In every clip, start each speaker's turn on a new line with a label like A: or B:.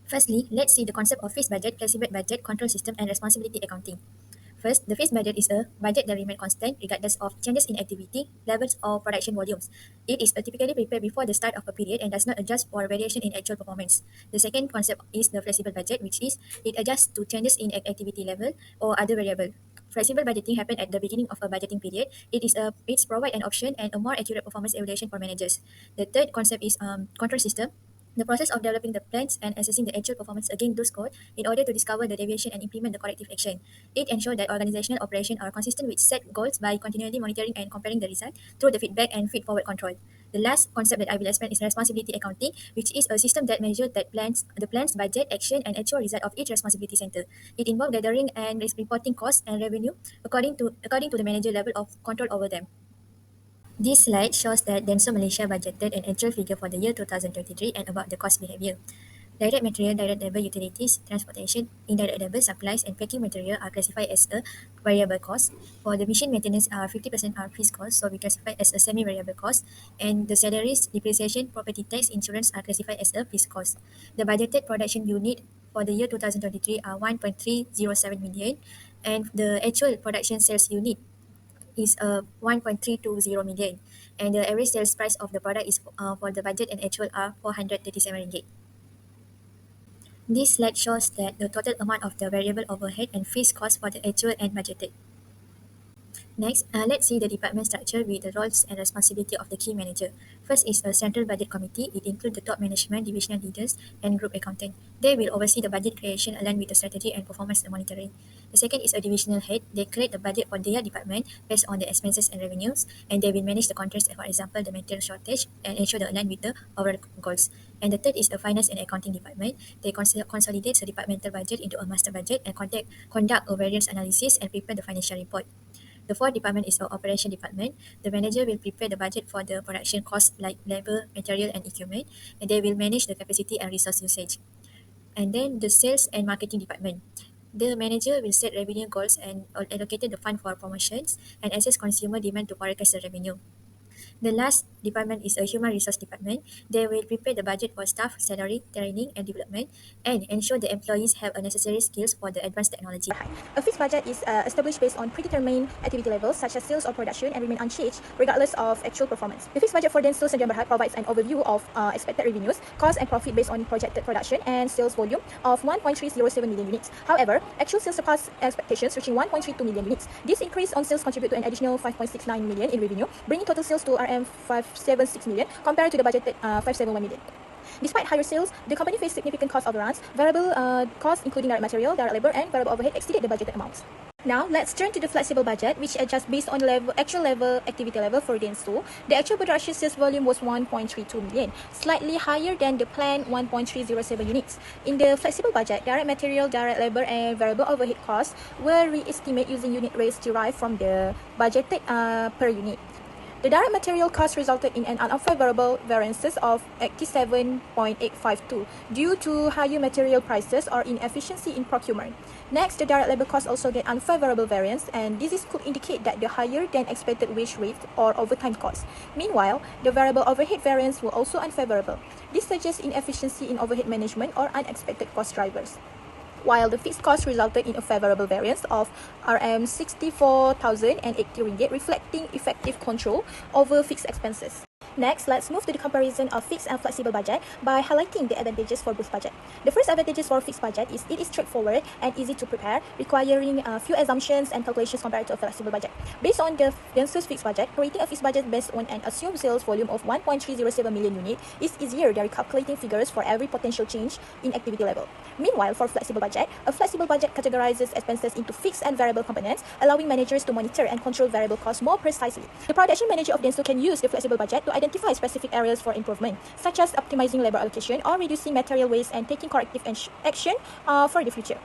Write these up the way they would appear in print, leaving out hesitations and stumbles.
A: Firstly, let's see the concept of fixed budget, flexible budget, control system, and responsibility accounting. First, the fixed budget is a budget that remains constant regardless of changes in activity, levels, or production volumes. It is typically prepared before the start of a period and does not adjust for variation in actual performance. The second concept is the flexible budget, which is it adjusts to changes in activity level or other variable. Flexible budgeting happens at the beginning of a budgeting period. It's provide an option and a more accurate performance evaluation for managers. The third concept is control system. The process of developing the plans and assessing the actual performance against those code in order to discover the deviation and implement the corrective action. It ensures that organizational operations are consistent with set goals by continually monitoring and comparing the result through the feedback and feed-forward control. The last concept that I will explain is responsibility accounting, which is a system that measures the plans, budget, action, and actual result of each responsibility center. It involves gathering and reporting costs and revenue according to the manager level of control over them. This slide shows that Denso Malaysia budgeted an actual figure for the year 2023 and about the cost behavior. Direct material, direct labor utilities, transportation, indirect labor, supplies, and packing material are classified as a variable cost. For the machine maintenance, 50% are fixed cost, so we classify as a semi-variable cost. And the salaries, depreciation, property tax, insurance are classified as a fixed cost. The budgeted production unit for the year 2023 are 1.307 million, and the actual production sales unit is 1.320 million, and the average sales price of the product is for the budget and actual are 437 ringgit. This slide shows that the total amount of the variable overhead and fixed cost for the actual and budgeted. Next, let's see the department structure with the roles and responsibility of the key manager. First is a central budget committee. It includes the top management, divisional leaders, and group accountant. They will oversee the budget creation aligned with the strategy and performance monitoring. The second is a divisional head. They create the budget for their department based on the expenses and revenues, and they will manage the contracts, for example, the material shortage, and ensure the align with the overall goals. And the third is the finance and accounting department. They consolidate the departmental budget into a master budget and conduct a variance analysis and prepare the financial report. The fourth department is our operation department. The manager will prepare the budget for the production costs like labor, material, and equipment, and they will manage the capacity and resource usage. And then the sales and marketing department. The manager will set revenue goals and allocated the fund for promotions and assess consumer demand to forecast the revenue. The last department is a human resource department. They will prepare the budget for staff, salary, training, and development, and ensure the employees have a necessary skills for the advanced technology.
B: A fixed budget is established based on predetermined activity levels such as sales or production and remain unchanged regardless of actual performance. The fixed budget for Denso Sdn Bhd provides an overview of expected revenues, cost and profit based on projected production and sales volume of 1.307 million units. However, actual sales surpassed expectations reaching 1.32 million units. This increase on sales contribute to an additional 5.69 million in revenue, bringing total sales to RM 576 million compared to the budgeted 571 million. Despite higher sales, the company faced significant cost overruns. Variable costs, including direct material, direct labor, and variable overhead, exceeded the budgeted amounts. Now, let's turn to the flexible budget, which adjusts based on actual activity level for Denso. The actual production sales volume was 1.32 million, slightly higher than the planned 1.307 units. In the flexible budget, direct material, direct labor, and variable overhead costs were re-estimated using unit rates derived from the budgeted per unit. The direct material cost resulted in an unfavorable variances of 87.852 due to higher material prices or inefficiency in procurement. Next, the direct labor cost also get unfavorable variance, and this could indicate that the higher than expected wage rate or overtime costs. Meanwhile, the variable overhead variance were also unfavorable. This suggests inefficiency in overhead management or unexpected cost drivers, while the fixed cost resulted in a favorable variance of RM 64,080 ringgit, reflecting effective control over fixed expenses. Next, let's move to the comparison of fixed and flexible budget by highlighting the advantages for both budget. The first advantages for fixed budget is it is straightforward and easy to prepare, requiring few assumptions and calculations compared to a flexible budget. Based on the Denso's fixed budget, creating a fixed budget based on an assumed sales volume of 1.307 million units is easier than calculating figures for every potential change in activity level. Meanwhile, for flexible budget, a flexible budget categorizes expenses into fixed and variable components, allowing managers to monitor and control variable costs more precisely. The production manager of Denso can use the flexible budget to identify specific areas for improvement, such as optimizing labor allocation or reducing material waste and taking corrective action for the future.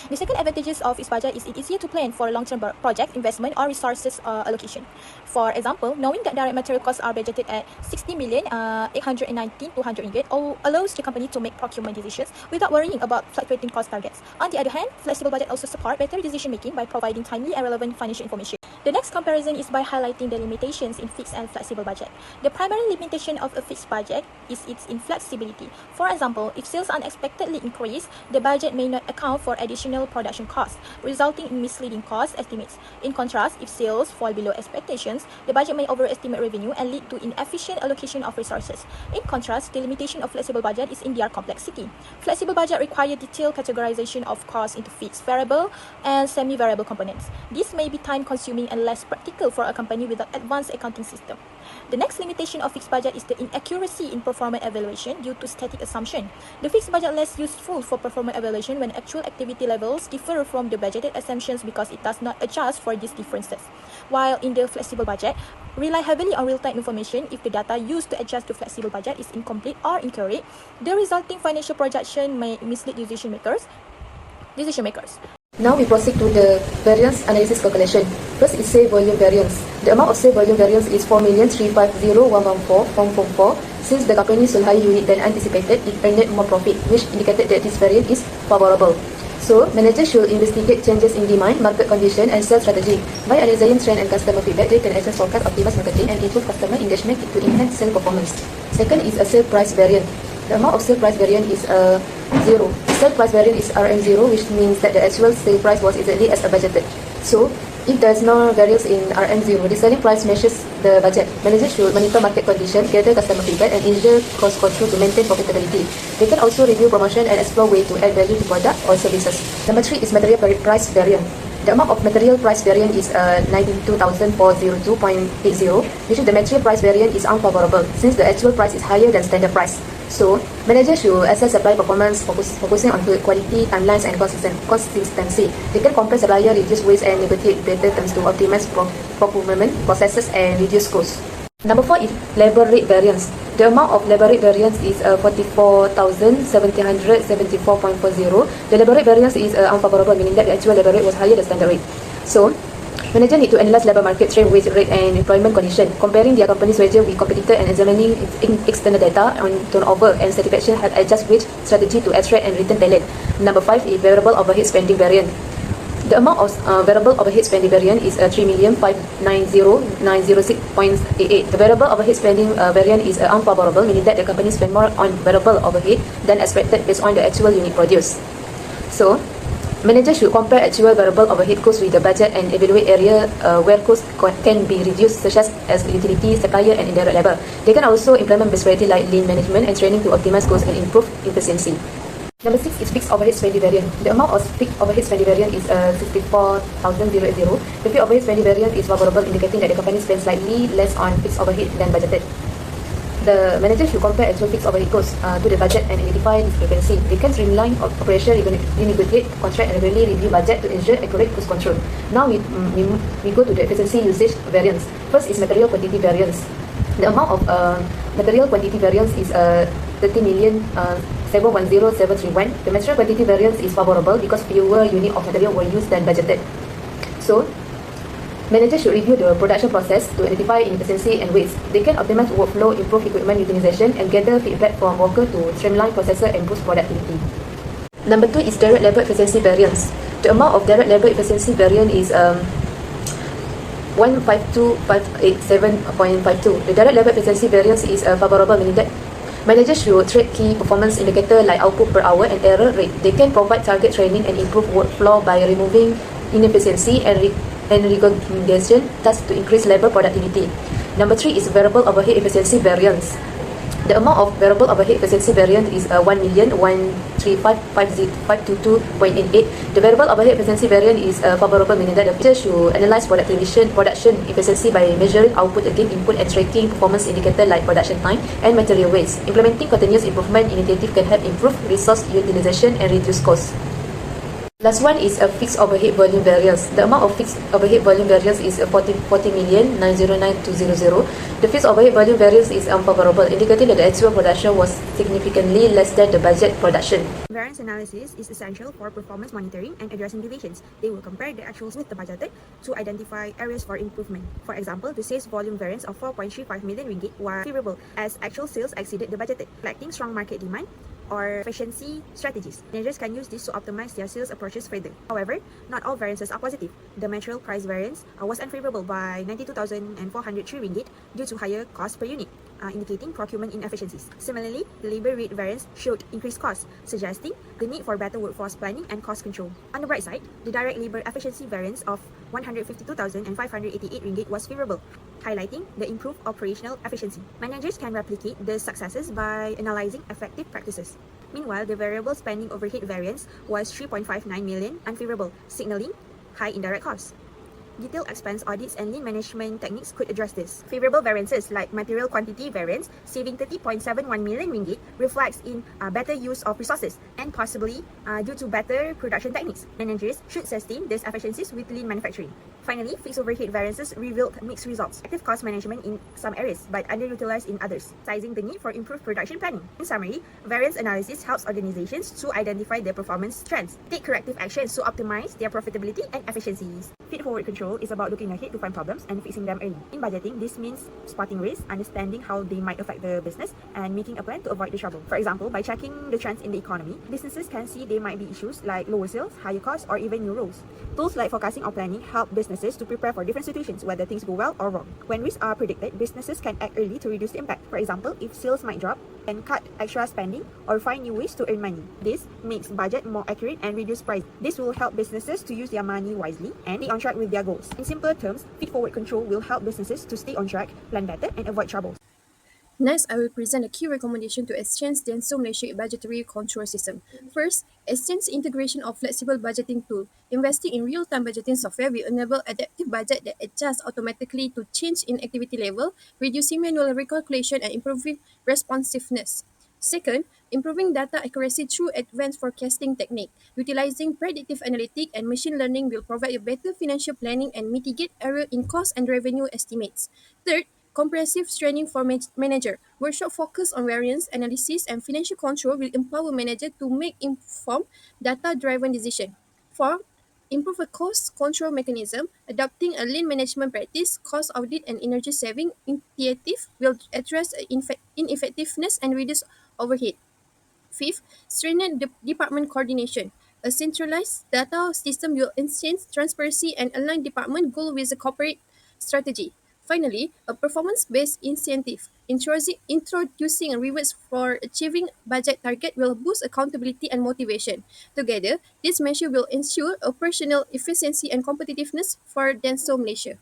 B: The second advantages of its budget is it is easier to plan for long-term project investment or resources allocation. For example, knowing that direct material costs are budgeted at 60,819,200 ringgit allows the company to make procurement decisions without worrying about fluctuating cost targets. On the other hand, flexible budget also support better decision making by providing timely and relevant financial information. The next comparison is by highlighting the limitations in fixed and flexible budget. The primary limitation of a fixed budget is its inflexibility. For example, if sales unexpectedly increase, the budget may not account for additional production costs, resulting in misleading cost estimates. In contrast, if sales fall below expectations, the budget may overestimate revenue and lead to inefficient allocation of resources. In contrast, the limitation of flexible budget is in their complexity. Flexible budget require detailed categorization of costs into fixed, variable, and semi-variable components. This may be time-consuming and less practical for a company without advanced accounting system. The next limitation of fixed budget is the inaccuracy in performance evaluation due to static assumption. The fixed budget less useful for performance evaluation when actual activity levels differ from the budgeted assumptions because it does not adjust for these differences. While in the flexible budget, rely heavily on real-time information. If the data used to adjust the flexible budget is incomplete or incorrect, the resulting financial projection may mislead decision makers.
C: Now we proceed to the variance analysis calculation. First is sale volume variance. The amount of sale volume variance is 4,350,114.44. Since the company sold higher unit than anticipated, it earned more profit, which indicated that this variance is favorable. So, managers should investigate changes in demand, market condition, and sales strategy. By analyzing trend and customer feedback, they can adjust forecast, optimize marketing, and improve customer engagement to enhance sales performance. Second is a sale price variance. The amount of sale price variance is 0. The sale price variance is RM0, which means that the actual sale price was exactly as budgeted. So, if there is no variance in RM0, the selling price matches the budget. Managers should monitor market condition, gather customer feedback, and ensure cost control to maintain profitability. They can also review promotion and explore ways to add value to product or services. Number 3 is material price variance. The amount of material price variance is 92,402.80, which is the material price variance is unfavorable since the actual price is higher than standard price. So, managers should assess supply performance, focusing on quality, timelines, and consistency. They can compare supplier, reduce waste, and negotiate better terms to optimize procurement processes and reduce costs. Number 4 is labor rate variance. The amount of labor rate variance is 44,774.40. The labor rate variance is unfavorable, meaning that the actual labor rate was higher than standard rate. So, managers need to analyze labor market trend, wage rate, and employment condition, comparing their company's wages with competitor and examining external data on turnover and satisfaction, help adjust wage strategy to attract and retain talent. Number 5 is variable overhead spending variance. The amount of variable overhead spending variance is 3,590,906.88. The variable overhead spending variance is unfavorable, meaning that the company spend more on variable overhead than expected based on the actual unit produced. So, managers should compare actual variable overhead costs with the budget and evaluate area where costs can be reduced, such as utility, supplier, and indirect labor. They can also implement best practices like lean management and training to optimize costs and improve efficiency. Number 6 is fixed overhead spending variance. The amount of fixed overhead spending variance is 64,080. The fixed overhead spending variance is favorable, indicating that the company spends slightly less on fixed overhead than budgeted. The manager should compare actual fixed overhead costs to the budget and identify discrepancy. They can streamline operation, renegotiate contract, and regularly review budget to ensure accurate cost control. Now we go to the efficiency usage variance. First is material quantity variance. The amount of material quantity variance is 30,710,731. The material quantity variance is favorable because fewer units of material were used than budgeted. So, managers should review the production process to identify inefficiency and waste. They can optimize workflow, improve equipment utilization, and gather feedback from workers to streamline processes and boost productivity. Number 2 is direct labor efficiency variance. The amount of direct labor efficiency variance is 152,587.52. The direct labor efficiency variance is favorable, meaning that managers should track key performance indicators like output per hour and error rate. They can provide target training and improve workflow by removing inefficiency and recommendation tasks to increase labor productivity. Number 3 is variable overhead efficiency variance. The amount of variable overhead efficiency variance is 1,135,522.88. The variable overhead efficiency variance is favorable, meaning that the manager should analyze production efficiency by measuring output against input and tracking performance indicators like production time and material waste. Implementing continuous improvement initiative can help improve resource utilization and reduce costs. Last one is a fixed overhead volume variance. The amount of fixed overhead volume variance is 40,909,200. The fixed overhead volume variance is unfavorable, indicating that the actual production was significantly less than the budget production.
D: Variance analysis is essential for performance monitoring and addressing deviations. They will compare the actuals with the budgeted to identify areas for improvement. For example, the sales volume variance of 4.35 million ringgit was favorable as actual sales exceeded the budgeted, reflecting strong market demand. or efficiency strategies. Managers can use this to optimize their sales approaches further. However, not all variances are positive. The material price variance was unfavorable by 92,403 ringgit due to higher cost per unit, indicating procurement inefficiencies. Similarly, the labor rate variance showed increased costs, suggesting the need for better workforce planning and cost control. On the bright side, the direct labor efficiency variance of 152,588 ringgit was favorable, highlighting the improved operational efficiency. Managers can replicate the successes by analyzing effective practices. Meanwhile, the variable spending overhead variance was 3.59 million, unfavorable, signaling high indirect costs. Detailed expense audits and lean management techniques could address this. Favorable variances like material quantity variance, saving 30.71 million ringgit, reflects in better use of resources and possibly due to better production techniques. Managers should sustain these efficiencies with lean manufacturing. Finally, fixed overhead variances revealed mixed results. Effective cost management in some areas, but underutilized in others, sizing the need for improved production planning. In summary, variance analysis helps organizations to identify their performance trends, take corrective actions to optimize their profitability and efficiencies. Feed-forward control is about looking ahead to find problems and fixing them early. In budgeting, this means spotting risks, understanding how they might affect the business, and making a plan to avoid the trouble. For example, by checking the trends in the economy, businesses can see there might be issues like lower sales, higher costs, or even new roles. Tools like forecasting or planning help businesses to prepare for different situations, whether things go well or wrong. When risks are predicted, businesses can act early to reduce the impact. For example, if sales might drop, and cut extra spending or find new ways to earn money. This makes budget more accurate and reduce price. This will help businesses to use their money wisely and be on track with their goals. In simpler terms, feed-forward control will help businesses to stay on track, plan better, and avoid troubles.
E: Next, I will present a key recommendation to Exchange Denso Malaysia budgetary control system. First, Exchange integration of flexible budgeting tool. Investing in real-time budgeting software will enable adaptive budget that adjusts automatically to change in activity level, reducing manual recalculation and improving responsiveness. Second, improving data accuracy through advanced forecasting technique. Utilizing predictive analytics and machine learning will provide a better financial planning and mitigate error in cost and revenue estimates. Third, comprehensive training for manager. Workshop focused on variance analysis and financial control will empower manager to make informed, data-driven decisions. Four, improve a cost control mechanism. Adopting a lean management practice, cost audit, and energy saving initiative will address ineffectiveness and reduce overhead. Fifth, strengthen department coordination. A centralized data system will enhance transparency and align department goals with the corporate strategy. Finally, a performance-based incentive. Introducing rewards for achieving budget target will boost accountability and motivation. Together, this measure will ensure operational efficiency and competitiveness for Denso Malaysia.